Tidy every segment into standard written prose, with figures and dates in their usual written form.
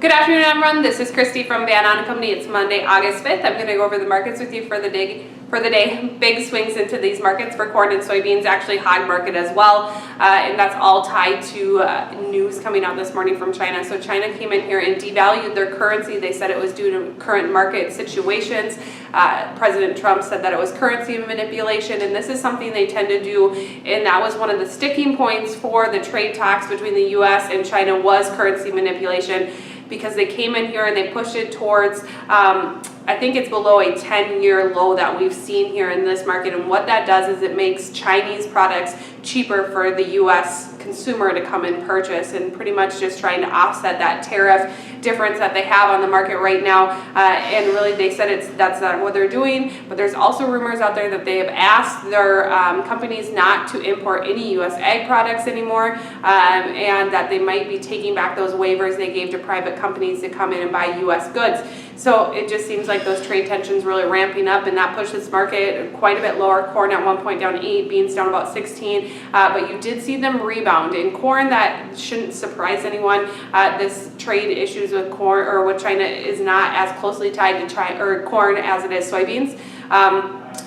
Good afternoon, everyone. This is Christy from Ahn Co. It's Monday, August 5th. I'm going to go over the markets with you for the day. Big swings into these markets for corn and soybeans, actually hog market as well, and that's all tied to news coming out this morning from China. So China came in here and devalued their currency. They said it was due to current market situations. President Trump said that it was currency manipulation, and this is something they tend to do, and that was one of the sticking points for the trade talks between the U.S. and China was currency manipulation, because they came in here and they pushed it towards, I think it's below a 10-year low that we've seen here in this market. And what that does is it makes Chinese products cheaper for the U.S. consumer to come and purchase, and pretty much just trying to offset that tariff difference that they have on the market right now. And really they said that's not what they're doing, but there's also rumors out there that they have asked their companies not to import any U.S. ag products anymore, and that they might be taking back those waivers they gave to private companies to come in and buy U.S. goods. So it just seems like those trade tensions really ramping up, and that pushed this market quite a bit lower. Corn at one point down 8, beans down about 16, but you did see them rebound. In corn, that shouldn't surprise anyone. This trade issues with corn or with China is not as closely tied to corn as it is soybeans.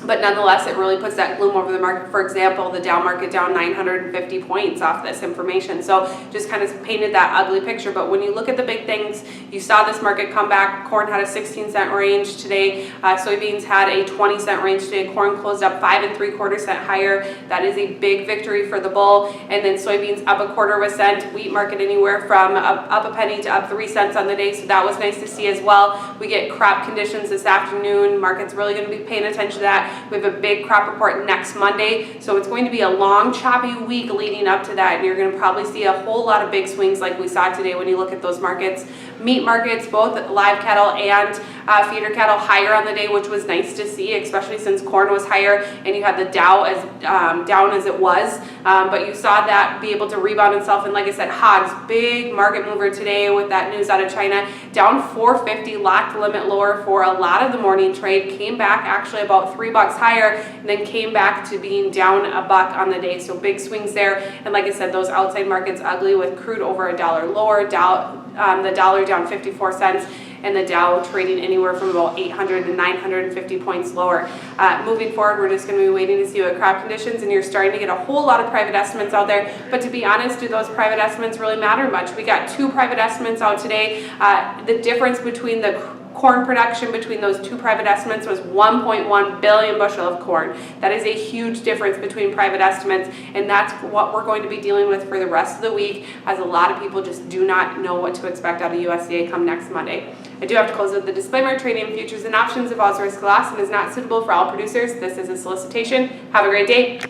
But nonetheless, it really puts that gloom over the market. For example, the Dow market down 950 points off this information. So just kind of painted that ugly picture. But when you look at the big things, you saw this market come back. Corn had a 16-cent range today. Soybeans had a 20-cent range today. Corn closed up 5 3/4 cents higher. That is a big victory for the bull. And then soybeans up 1/4 cent. Wheat market anywhere from up a penny to up 3 cents on the day. So that was nice to see as well. We get crop conditions this afternoon. Market's really going to be paying attention to that. We have a big crop report next Monday, so it's going to be a long, choppy week leading up to that, and you're going to probably see a whole lot of big swings like we saw today when you look at those markets. Meat markets, both live cattle and feeder cattle, higher on the day, which was nice to see, especially since corn was higher and you had the Dow as down as it was, but you saw that be able to rebound itself. And like I said, hogs, big market mover today with that news out of China, down 450, locked limit lower for a lot of the morning trade, came back actually about $3 higher, and then came back to being down $1 on the day. So big swings there. And like I said, those outside markets ugly, with crude over $1 lower, the dollar down 54 cents, and the Dow trading anywhere from about 800 to 950 points lower. Moving forward, we're just going to be waiting to see what crop conditions, and you're starting to get a whole lot of private estimates out there. But to be honest, do those private estimates really matter much? We got 2 private estimates out today. The difference between the corn production between those 2 private estimates was 1.1 billion bushel of corn. That is a huge difference between private estimates, and that's what we're going to be dealing with for the rest of the week, as a lot of people just do not know what to expect out of USDA come next Monday. I do have to close with the disclaimer: trading in futures and options involves risk loss and is not suitable for all producers. This is a solicitation. Have a great day.